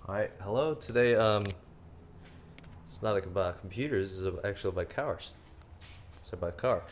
Hi, hello. Today, it's not like about computers. It's actually about cars. It's about car.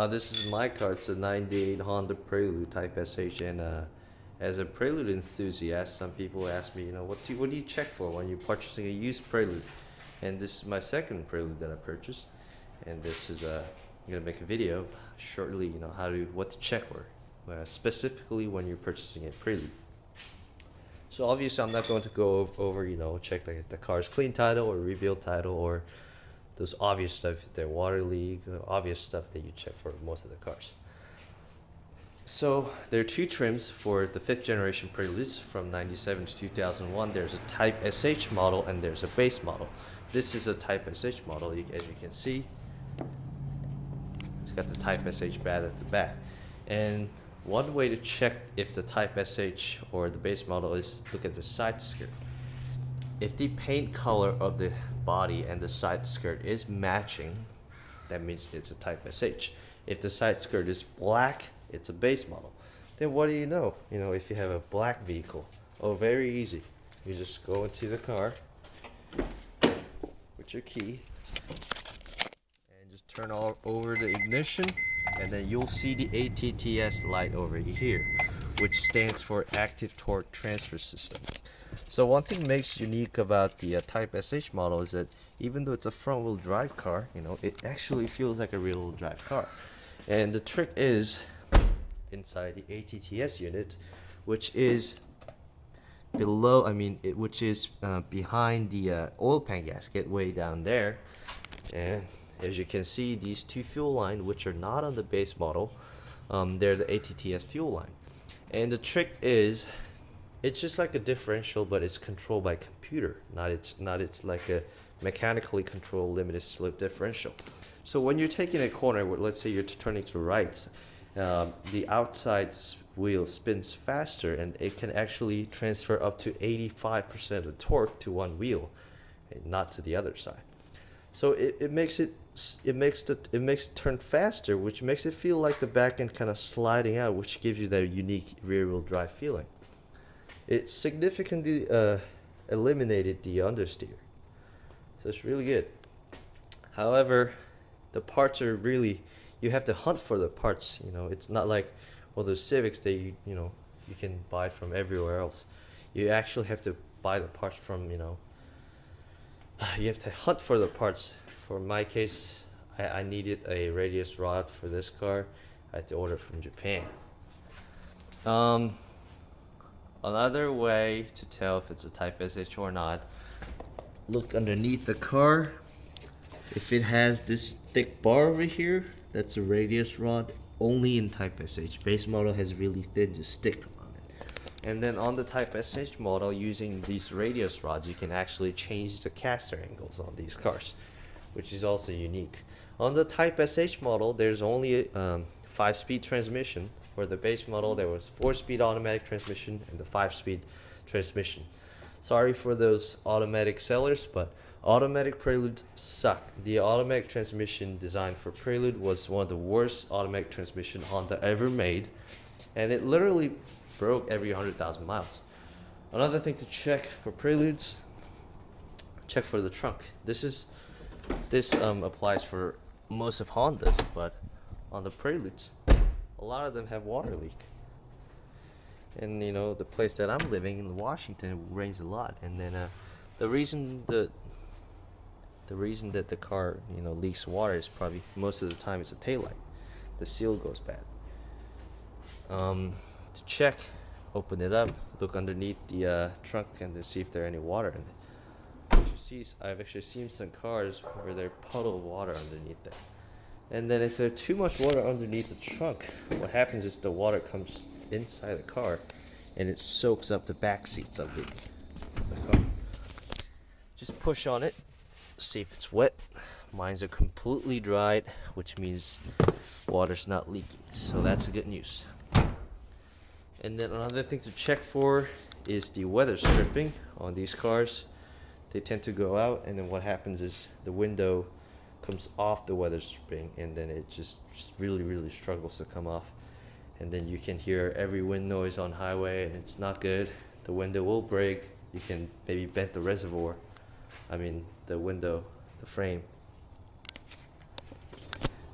This is my car. It's a '98 Honda Prelude Type SH, and as a Prelude enthusiast, some people ask me, what do you check for when you're purchasing a used Prelude? And this is my second Prelude that I purchased, and this is I'm gonna make a video shortly. What to check for, specifically when you're purchasing a Prelude. So obviously, I'm not going to go over, check the car's clean title or rebuild title or those obvious stuff, the water leak, obvious stuff that you check for most of the cars. So there are two trims for the fifth generation Preludes from '97 to 2001. There's a Type SH model and there's a base model. This is a Type SH model. As you can see, it's got the Type SH badge at the back. And one way to check if the Type SH or the base model is look at the side skirt. If the paint color of the body and the side skirt is matching, that means it's a Type SH. If the side skirt is black, it's a base model. Then what do you know? If you have a black vehicle, oh, very easy. You just go into the car with your key and just turn all over the ignition, and then you'll see the ATTS light over here, which stands for Active Torque Transfer System. So one thing makes unique about the Type SH model is that even though it's a front-wheel drive car, it actually feels like a real-wheel drive car. And the trick is inside the ATTS unit, which is below, which is behind the oil pan gasket way down there. And as you can see, these two fuel lines, which are not on the base model, they're the ATTS fuel line. And the trick is, it's just like a differential, but it's controlled by computer. It's like a mechanically controlled limited slip differential. So when you're taking a corner, let's say you're turning to right, the outside wheel spins faster, and it can actually transfer up to 85% of torque to one wheel, and not to the other side. So it makes it turn faster, which makes it feel like the back end kind of sliding out, which gives you that unique rear wheel drive feeling. It significantly eliminated the understeer, so it's really good. However, the parts are really, you have to hunt for the parts. It's not like one of those Civics that you can buy from everywhere else. You actually have to buy the parts from you have to hunt for the parts. For my case, I needed a radius rod for this car. I had to order from Japan. Another way to tell if it's a Type SH or not, look underneath the car. If it has this thick bar over here, that's a radius rod only in Type SH. Base model has really thin, just stick on it. And then on the Type SH model, using these radius rods, you can actually change the caster angles on these cars, which is also unique. On the Type SH model, there's only a 5-speed transmission. For the base model, there was 4-speed automatic transmission and the 5-speed transmission. Sorry for those automatic sellers, but automatic Preludes suck. The automatic transmission designed for Prelude was one of the worst automatic transmission Honda ever made, and it literally broke every 100,000 miles. Another thing to check for Preludes, check for the trunk. This applies for most of Hondas, but on the Preludes, a lot of them have water leak. And the place that I'm living in Washington, it rains a lot. And then the reason that the car leaks water is probably most of the time it's a taillight. The seal goes bad. To check, open it up, look underneath the trunk, and then see if there are any water in it. I've actually seen some cars where there's puddle of water underneath there. And then if there's too much water underneath the trunk, what happens is the water comes inside the car and it soaks up the back seats of the car. Just push on it, see if it's wet. Mines are completely dried, which means water's not leaking, so that's good news. And then another thing to check for is the weather stripping on these cars. They tend to go out, and then what happens is the window comes off the weather stripping, and then it just really struggles to come off. And then you can hear every wind noise on highway, and it's not good. The window will break, you can maybe bend the reservoir, the window, the frame.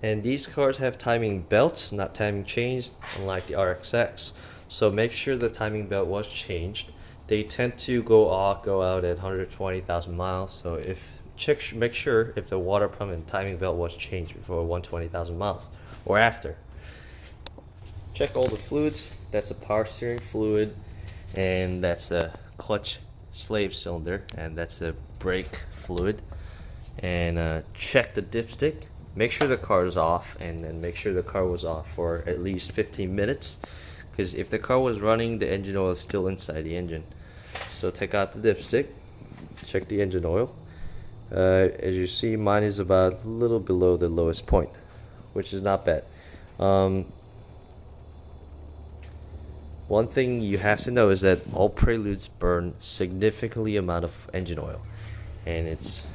And these cars have timing belts, not timing chains, unlike the RXX. So make sure the timing belt was changed. They tend to go out at 120,000 miles. So make sure if the water pump and timing belt was changed before 120,000 miles or after. Check all the fluids. That's a power steering fluid, and that's a clutch slave cylinder, and that's a brake fluid. And check the dipstick. Make sure the car is off, and then make sure the car was off for at least 15 minutes, because if the car was running, the engine oil is still inside the engine. So take out the dipstick, check the engine oil. As you see, mine is about a little below the lowest point, which is not bad. One thing you have to know is that all Preludes burn significantly amount of engine oil, and it's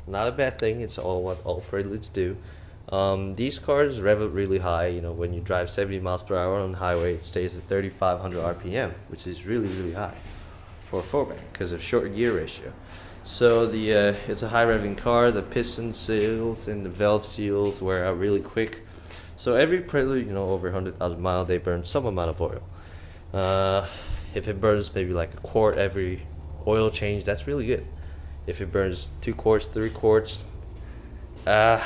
not a bad thing. It's what all Preludes do. These cars rev up really high. When you drive 70 miles per hour on the highway, it stays at 3,500 RPM, which is really high for a 4-bank because of short gear ratio. So it's a high revving car. The piston seals and the valve seals wear out really quick. So every Prelude, over 100,000 miles, they burn some amount of oil. If it burns maybe like a quart every oil change, that's really good. If it burns 2 quarts, 3 quarts, you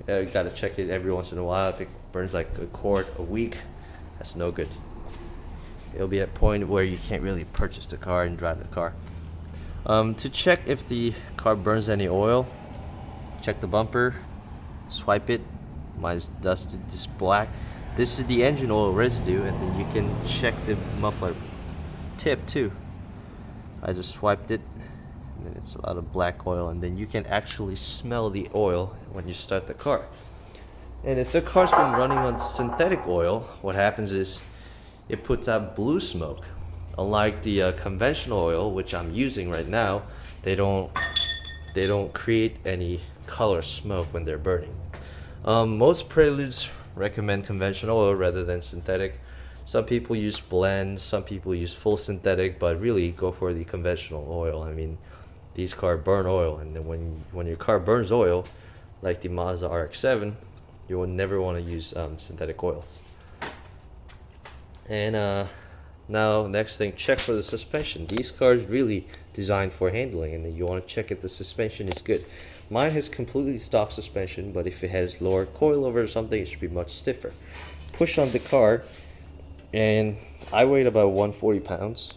gotta check it every once in a while. If it burns like a quart a week, that's no good. It'll be at a point where you can't really purchase the car and drive the car. To check if the car burns any oil, check the bumper, swipe it. Mine's dusted, this black. This is the engine oil residue, and then you can check the muffler tip too. I just swiped it, and then it's a lot of black oil, and then you can actually smell the oil when you start the car. And if the car's been running on synthetic oil, what happens is it puts out blue smoke. Unlike the conventional oil, which I'm using right now, they don't create any color smoke when they're burning. Most Preludes recommend conventional oil rather than synthetic. Some people use blend, some people use full synthetic, but really go for the conventional oil. These cars burn oil, and then when your car burns oil, like the Mazda RX-7, you will never want to use synthetic oils. And now next thing, check for the suspension. These cars really designed for handling, and then you want to check if the suspension is good. Mine has completely stock suspension, but if it has lower coilover or something, it should be much stiffer. Push on the car, and I weighed about 140 pounds,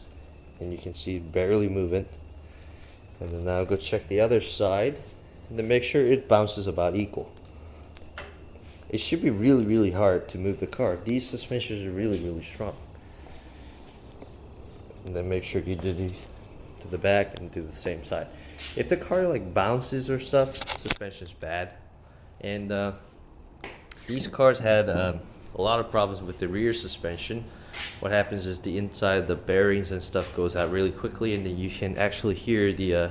and you can see barely moving. And then now go check the other side, and then make sure it bounces about equal. It should be really hard to move the car. These suspensions are really strong. And then make sure you do to the back and do the same side. If the car like bounces or stuff, suspension is bad. And these cars had a lot of problems with the rear suspension. What happens is the inside, the bearings and stuff goes out really quickly, and then you can actually hear the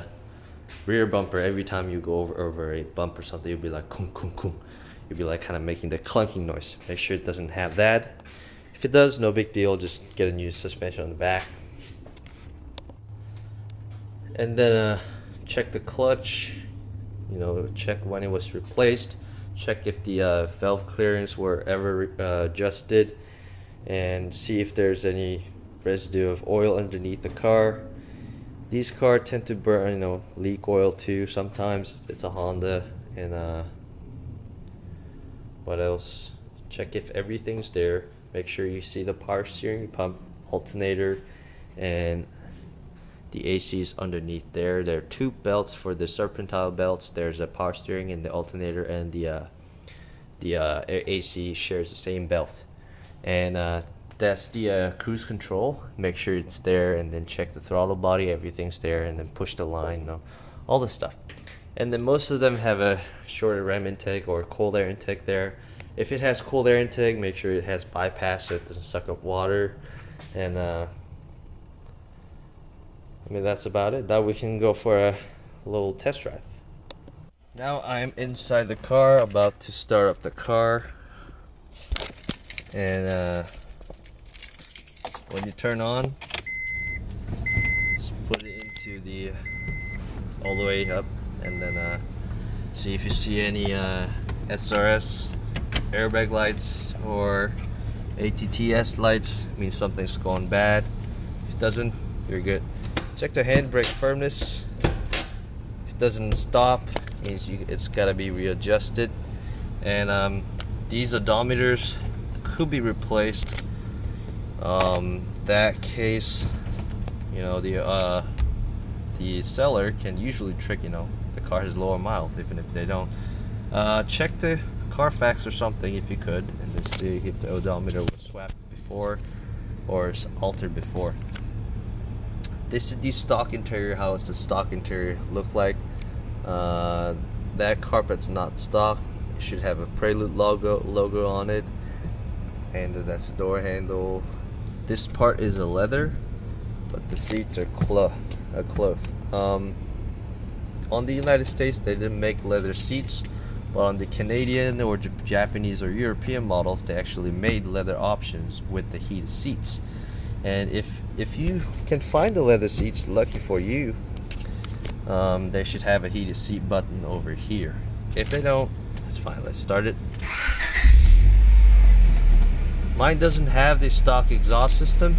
rear bumper every time you go over a bump or something. You'll be like kum kum kum. You'll be like kind of making the clunking noise. Make sure it doesn't have that. If it does, no big deal. Just get a new suspension on the back. And then check the clutch, check when it was replaced, check if the valve clearance were ever adjusted, and see if there's any residue of oil underneath the car. These cars tend to burn, leak oil too. Sometimes it's a Honda. And what else? Check if everything's there. Make sure you see the power steering pump, alternator, and the AC is underneath there. There are 2 belts for the serpentine belts. There's a power steering and the alternator, and the AC shares the same belt. And that's the cruise control. Make sure it's there, and then check the throttle body. Everything's there, and then push the line. All this stuff. And then most of them have a shorter RAM intake or cold air intake there. If it has cold air intake, make sure it has bypass so it doesn't suck up water. And that's about it. Now we can go for a little test drive. Now I'm inside the car, about to start up the car. And when you turn on, just put it to the all the way up, and then see if you see any SRS airbag lights or ATTS lights. Means something's going bad. If it doesn't, you're good. Check the handbrake firmness. If it doesn't stop, means it's got to be readjusted. And these odometers could be replaced. That case, you know, the seller can usually trick, you know, the car has lower miles, even if they don't. Check the Carfax or something if you could, and then see if the odometer was swapped before or altered before. This is the stock interior. How does the stock interior look like? That carpet's not stock. It should have a Prelude logo on it, and that's the door handle. This part is a leather, but the seats are cloth. On the United States, they didn't make leather seats, but on the Canadian or Japanese or European models, they actually made leather options with the heated seats. And if you can find the leather seats, lucky for you, they should have a heated seat button over here. If they don't, that's fine. Let's start it. Mine doesn't have the stock exhaust system,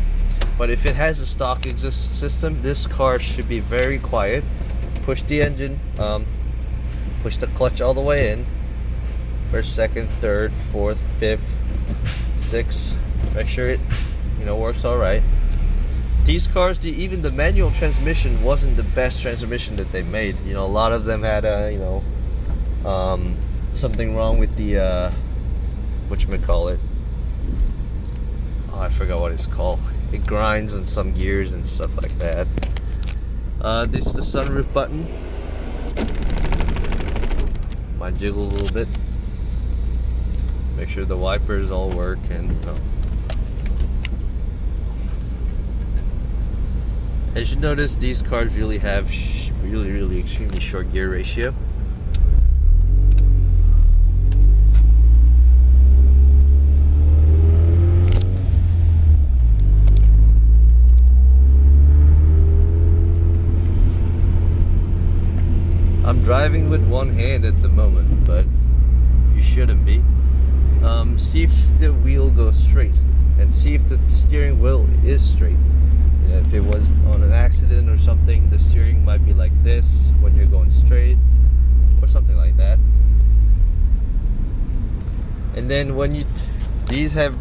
but if it has a stock exhaust system, this car should be very quiet. Push the engine, push the clutch all the way in. First, second, third, fourth, fifth, sixth. Make sure it, you know, works all right. These cars, even the manual transmission wasn't the best transmission that they made. You know, a lot of them had you know, something wrong with the whatchamacallit. Oh, I forgot what it's called. It grinds on some gears and stuff like that. This is the sunroof button. Might jiggle a little bit. Make sure the wipers all work, and you know. As you notice, these cars really have really extremely short gear ratio. I'm driving with one hand at the moment, but you shouldn't be. See if the wheel goes straight, and see if the steering wheel is straight. You know, if it was on an accident or something, the steering might be like this when you're going straight, or something like that. And then when these have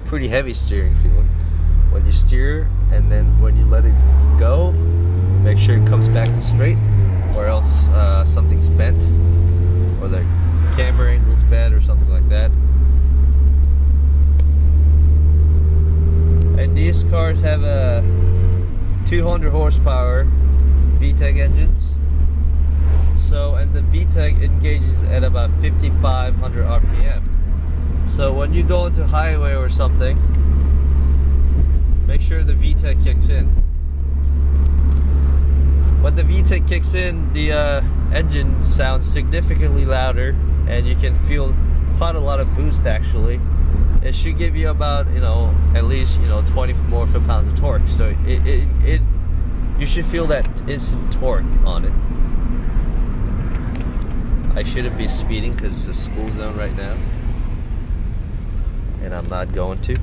pretty heavy steering feel. When you steer, and then when you let it go, make sure it comes back to straight, or else something's bent, or the camber angle's bad or something like that. And these cars have a 200 horsepower VTEC engines. So, and the VTEC engages at about 5,500 RPM. So when you go into highway or something, make sure the VTEC kicks in. When the VTEC kicks in, the engine sounds significantly louder, and you can feel quite a lot of boost actually. It should give you about, you know, at least, you know, 20 more foot-pounds of torque. So you should feel that instant torque on it. I shouldn't be speeding because it's a school zone right now, and I'm not going to.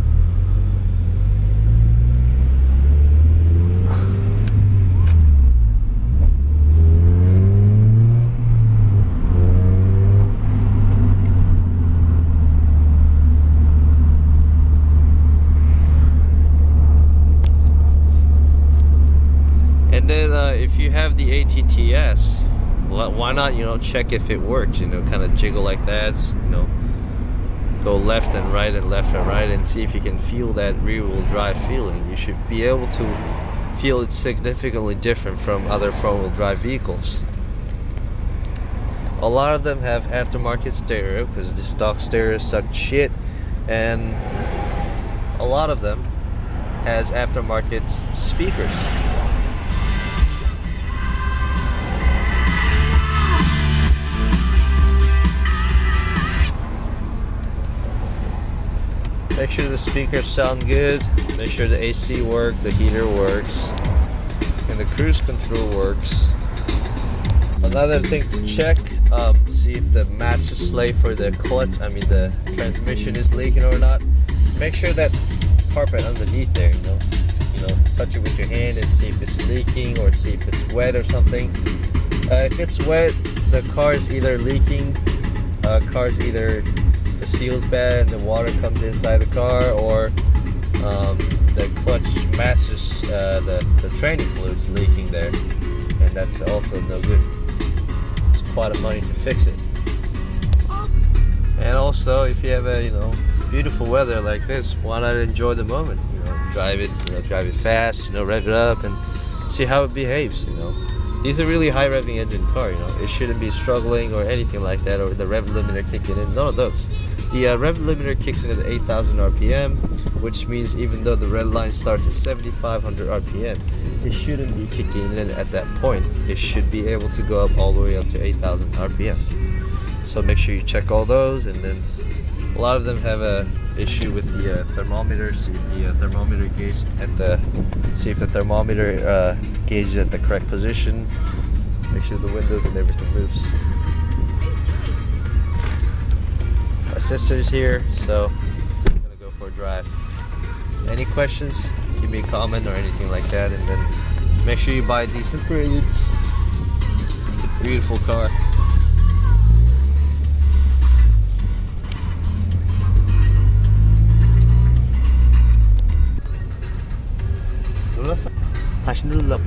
And then if you have the ATTS, why not, you know, check if it works, you know, kind of jiggle like that, you know, go left and right and left and right, and see if you can feel that rear wheel drive feeling. You should be able to feel it significantly different from other front wheel drive vehicles. A lot of them have aftermarket stereo because the stock stereo suck shit, and a lot of them has aftermarket speakers. Make sure the speakers sound good, make sure the AC works, the heater works, and the cruise control works. Another thing to check, see if the master slave for the clutch, the transmission is leaking or not. Make sure that carpet underneath there, touch it with your hand and see if it's leaking or see if it's wet or something. If it's wet, the car is either leaking, the seal's bad and the water comes inside the car, or the clutch matches the training fluid's leaking there, and that's also no good. It's quite a money to fix it. And also, if you have a beautiful weather like this, why not enjoy the moment? Drive it fast, rev it up and see how it behaves. These are really high revving engine car. It shouldn't be struggling or anything like that, or the rev limiter kicking in. None of those. The rev limiter kicks in at 8,000 RPM, which means even though the red line starts at 7,500 RPM, it shouldn't be kicking in at that point. It should be able to go up all the way up to 8,000 RPM. So make sure you check all those, and then a lot of them have a issue with the thermometer. See the thermometer gauge see if the thermometer gauge is at the correct position. Make sure the windows and everything moves. My sister's here, so I'm gonna go for a drive. Any questions? Give me a comment or anything like that, and then make sure you buy decent preludes. It's a beautiful car. 눌렀어? 다시 눌러.